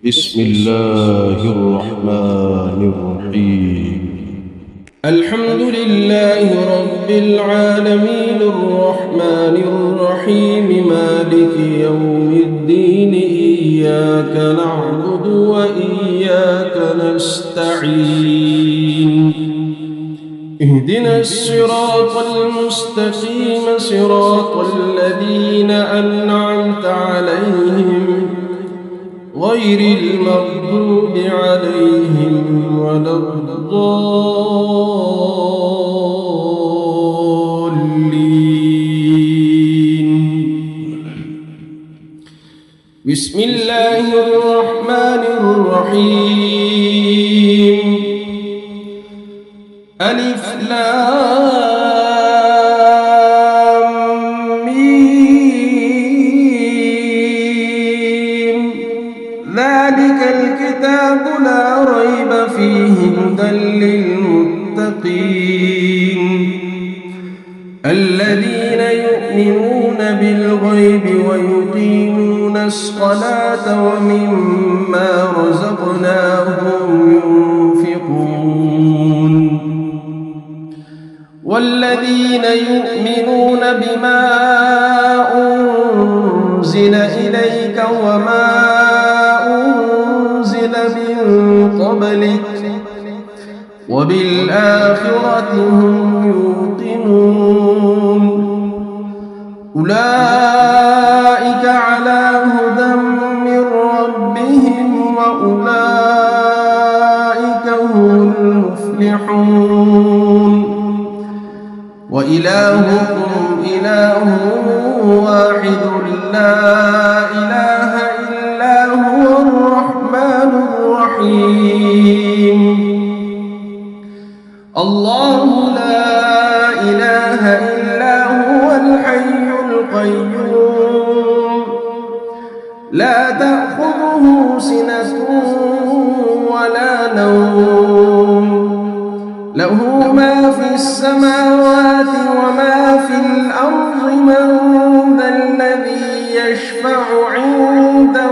بسم الله الرحمن الرحيم. الحمد لله رب العالمين الرحمن الرحيم مالك يوم الدين إياك نعبد وإياك نستعين اهدنا الصراط المستقيم صراط الذين أنعمت عليهم غير المغضوب عليهم ولا الضالين. بسم الله الرحمن الرحيم. ألف لام ميم ذلك الكتاب لا ريب فيه هدى للمتقين الذين يؤمنون بالغيب ويقيمون الصلاة ومما رزقناهم ينفقون والذين يؤمنون بما أنزل إليك وما أنزل من قبلك وبالآخرة هم يوقنون أولئك على هدى من ربهم وأولئك هم المفلحون وإلهكم إله واحد لا إله إلا هو الرحمن الرحيم الله لا إله إلا هو الحي القيوم لا تأخذه سنة ولا نوم له ما في السماوات وما في الأرض من ذا الذي يشفع عنده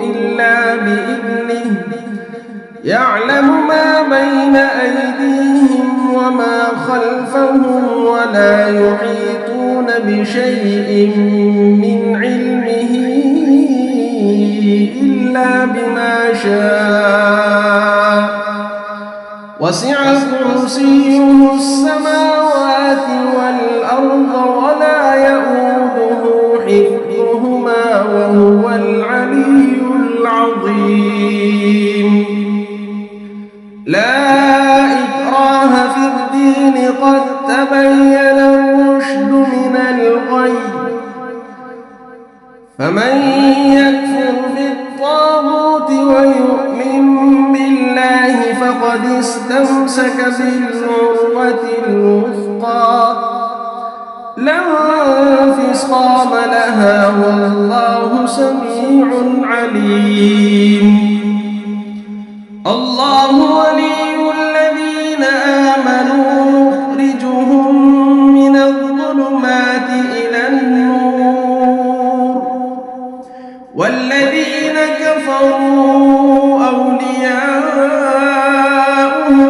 إلا بإذنه يعلم ما بين أيديهم وما خلفهم ولا يحيطون بشيء من علمه إلا بما شاء وسع كرسيه السماوات والأرض ولا يؤوده حفظهما وهو العلي العظيم لا إكراه في الدين قد تبين الرشد من الغي فمن يكفر بالطاغوت ويؤمن بالله فقد استمسك بالعروة الوثقى لا انفصام لها والله سميع عليم الله ولي الذين آمنوا يخرجهم من الظلمات إلى النور والذين كفروا أولياؤهم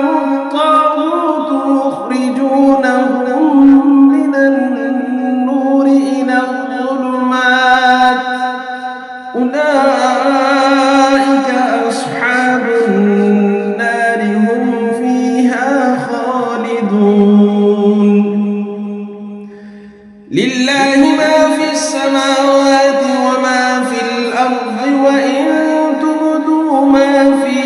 الطاغوت يخرجونهم من النور إلى الظلمات أولئك أصحاب النار هم فيها خالدون لله ما في السماوات وما في الأرض وإن تبدوا ما في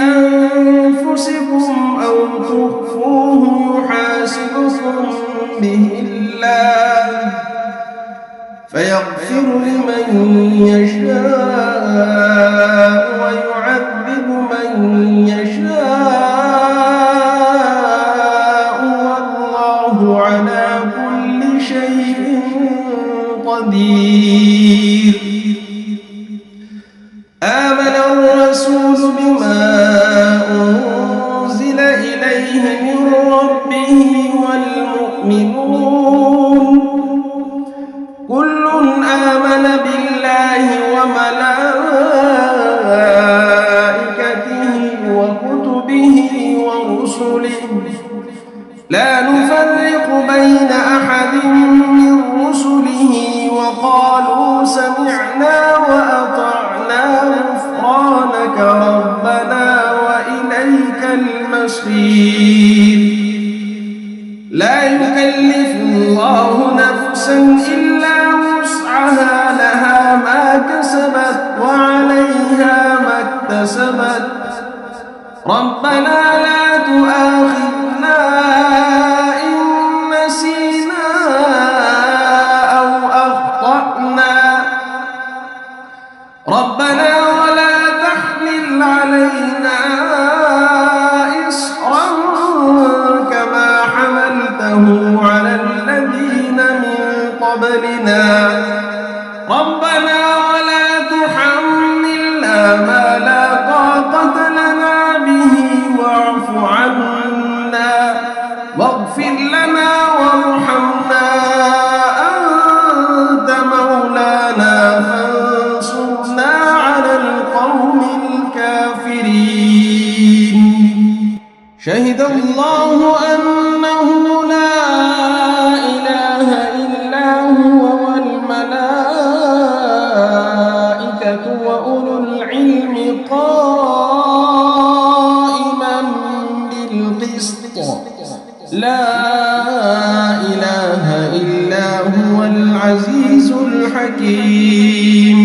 أنفسكم أو تخفوه يحاسبكم به الله فيغفر لمن يشاء ويعذب من يشاء والله على كل شيء قدير آمن الرسول بما أنزل إليه من ربه والمؤمنون كل آمن بالله وملائكته رسله لا نفرق بين أحد من رسله وقالوا سمعنا وأطعنا غفرانك ربنا وإليك المصير. لا يكلف الله نفسا إلا وسعها لها ما كسبت وعليها ما اكتسبت ربنا لا تؤاخذنا إن نسينا أو أخطأنا ربنا ولا تحمل علينا إصرا كما حملته على الذين من قبلنا ربنا ولا تحملنا ما لا طاقة لنا به واعف عنا واغفر لنا وارحمنا أنت مولانا فانصرنا على القوم الكافرين. شهد الله أنه لا إله إلا هو والملائكة وأولو العلم قائما بالقسط لا إله إلا هو العزيز الحكيم.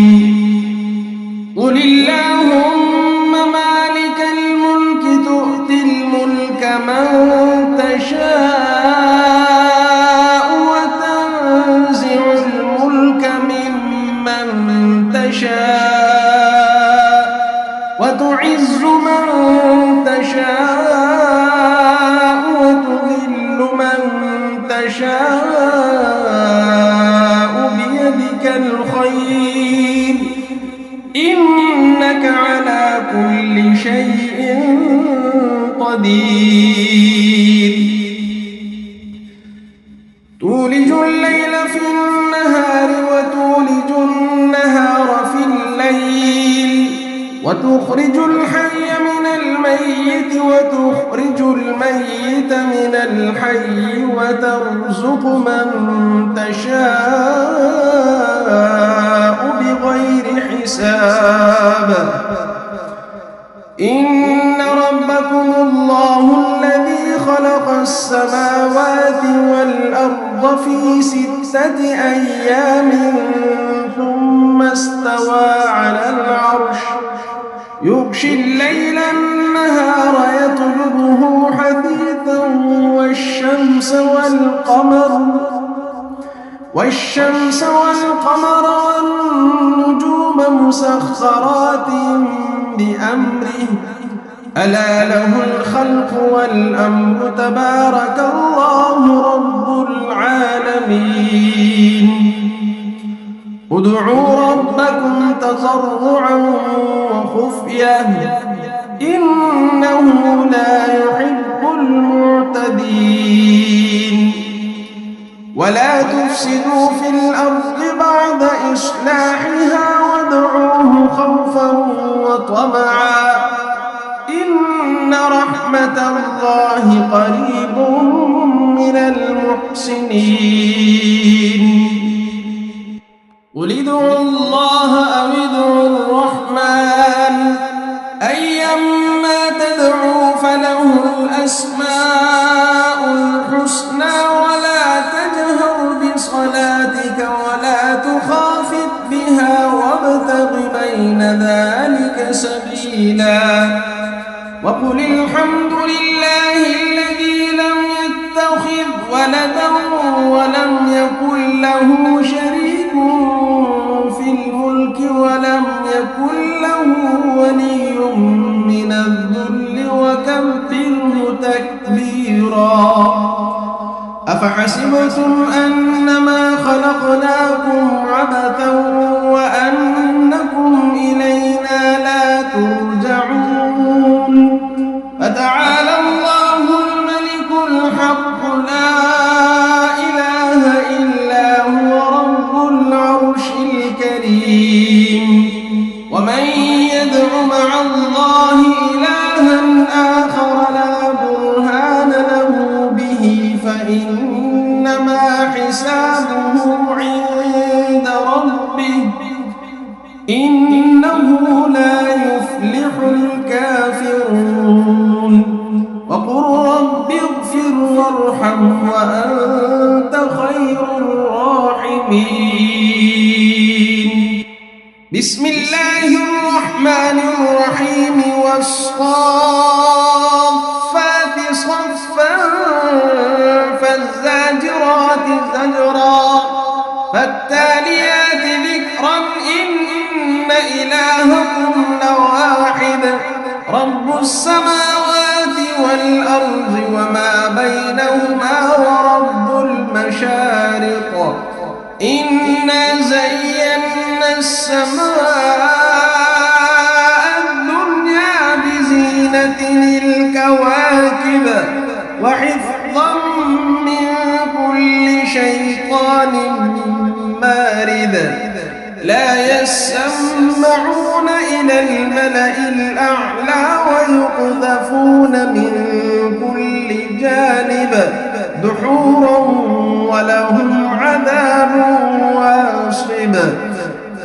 قل اللهم مالك الملك تؤتي الملك من تشاء وتنزع الملك ممن تشاء وتعز من تشاء وتذل من تشاء بيدك الخير إنك على كل شيء قدير. تولج الليل في النهار وتولج النهار في الليل وتخرج الحي من الميت وتخرج الميت من الحي وترزق من تشاء بغير حساب. إن ربكم الله الذي خلق السماوات والأرض في 6 أيام ثم استوى على العرش يغشي الليل النهار يطلبه حثيثا والشمس والقمر والنجوم مسخرات بأمره ألا له الخلق والأمر تبارك الله رب العالمين. ادعوا ربكم تضرعا وخفية إنه لا يحب المعتدين. ولا تفسدوا في الأرض بعد إصلاحها وادعوه خوفا وطمعا إن رحمة الله قريب من المحسنين. قل ادعوا الله أو ادعوا الرحمن أيما تدعوا فله الأسماء الحسنى ولا تجهر بصلاتك ولا تخافت بها وابتغ بين ذلك سبيلا. وقل الحمد لله الذي لم يتخذ ولدا ولم يكن له شريك في الملك ولم يكن له ولي من الذل وكبره تكبيرا. أفحسبتم أنما خلقناكم عبثا وأنكم إلينا لا ترجعون. فتعالى الله الملك الحق لا إله إلا هو رب العرش الكريم. ومن يدع مع الله إلها آخر لا برهان إنه لا يفلح الكافرون وقل رب اغفر وارحم وأنت خير الراحمين بسم الله الرحمن الرحيم والصافات صفا فالزاجرات زجرا فالتاليات ذكرا إن إلهكم لواحد رب السماوات والأرض وما بينهما ورب المشارق إنا زينا السماء الدنيا بزينة الكواكب وحفظا من كل شيطان مارد لا يسمعون إلى الملأ الأعلى ويقذفون من كل جانب دحورا ولهم عذاب واصب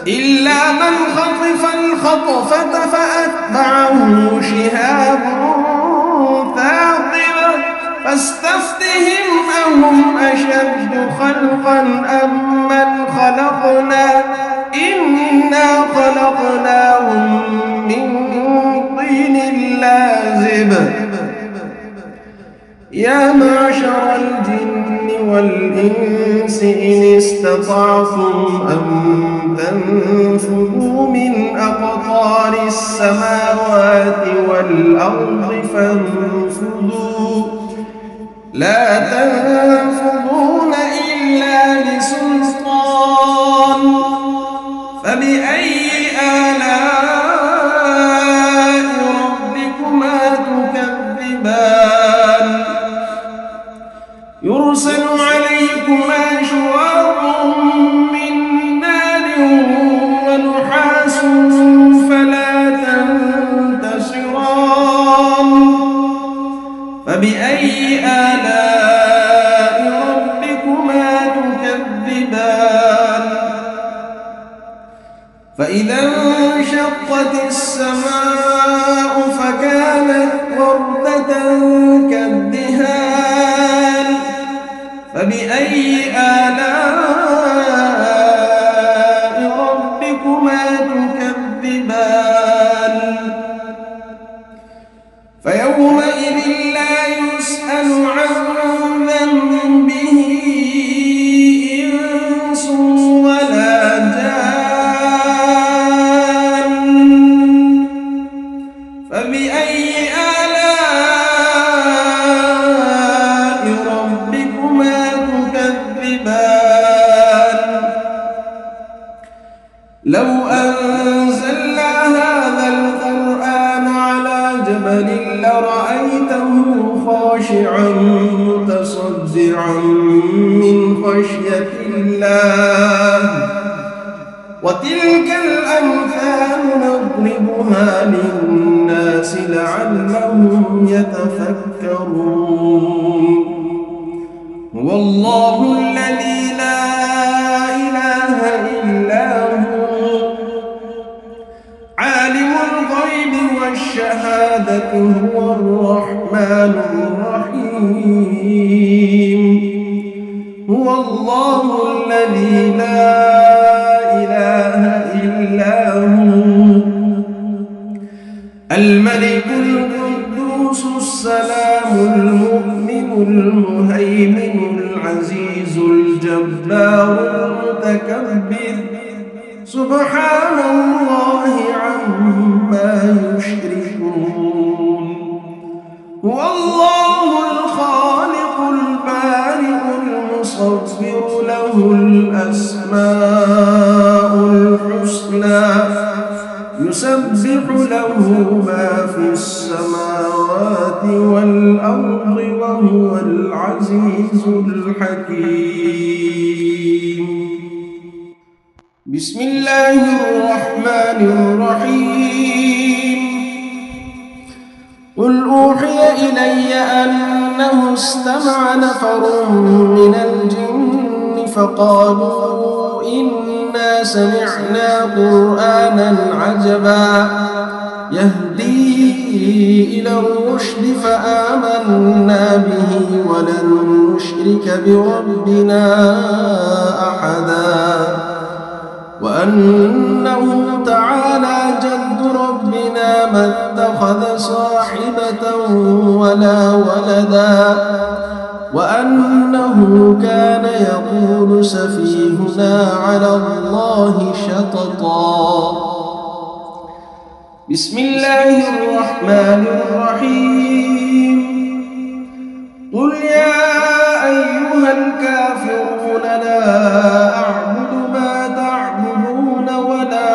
إلا من خطف الخطفة فأتبعه شهاب ثاقب فاستفتهم أهم أشد خلقا أم من خلقنا إنا خلقناهم من طين لازب يا معشر الجن والإنس إن استطعتم أن تنفذوا من أقطار السماوات والأرض فانفذوا لا تنفذون إلا بسلطان فبأي آلاء ربكما تكذبان يرسل عليكما شواظ من نار ونحاس فلا تنتصران فبأي آلاء ربكما تكذبان فإذا انشقت السماء فكانت وردة كالدهان فبأي آلاء ربكما تكذبان فيومئذ لا يسأل عن ذنبه إنس ولا جان فبأي آلاء ربكما تكذبان لو أنزلنا هذا القرآن على جبل لرأيته خاشعا متصدعا من خشية الله وتلك الأمثال نضربها للناس لعلهم يتفكرون هو الله الذي لا إله إلا هو عالم الغيب والشهادة هو الرحمن الرحيم هو الله الذي لا إله إلا هو الملك القدوس السلام المؤمن المهيمن العزيز الجبار المتكبر سبحان الله عما يشركون هو الله الخالق البارئ المصور له الأسماء الحسنى يسبح له ما في السماوات والأرض وهو العزيز الحكيم بسم الله الرحمن الرحيم قل أوحي إلي أنه استمع نفر من الجن فقالوا إنا إنا سمعنا قرآنا عجبا يهدي إلى الرشد فآمنا به ولن نشرك بربنا أحدا وأنه تعالى جد ربنا ما اتخذ صاحبة ولا ولدا وأنه كان يقول سفيهنا على الله شططا. بسم الله الرحمن الرحيم. قل يا أيها الكافرون لا أعبد ما تعبدون ولا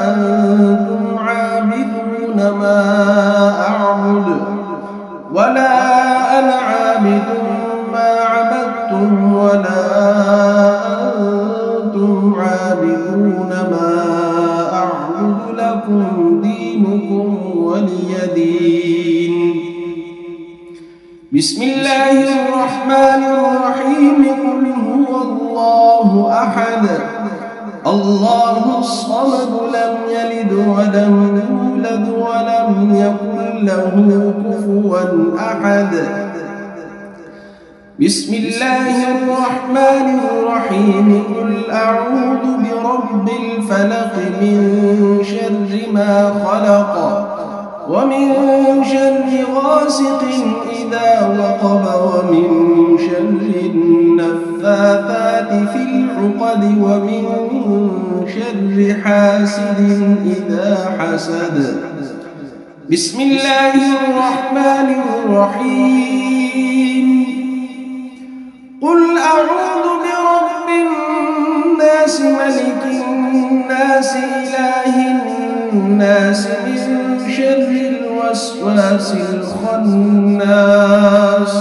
أنتم عابدون ما أعبد ولا أنا عابد ما عبدتم ولا أنتم عابدون ما أعبد لكم دينكم ولي دين. بسم الله الرحمن الرحيم. قل هو الله أحد الله الصمد لم يلد ولم يولد ولم يكن له كفوا أحد. بسم الله الرحمن الرحيم. قل أعوذ برب الفلق من شر ما خلق ومن شر غاسق إذا وقب ومن شر النفاثات في العقد ومن شر حاسد إذا حسد. بسم الله الرحمن الرحيم. قل أعوذ برب الناس ملك الناس إله الناس من شر الوسواس الخناس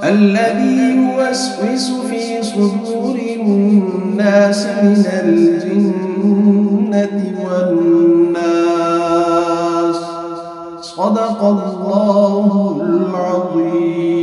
الذي يوسوس في صدور الناس من الجنة والناس. صدق الله العظيم.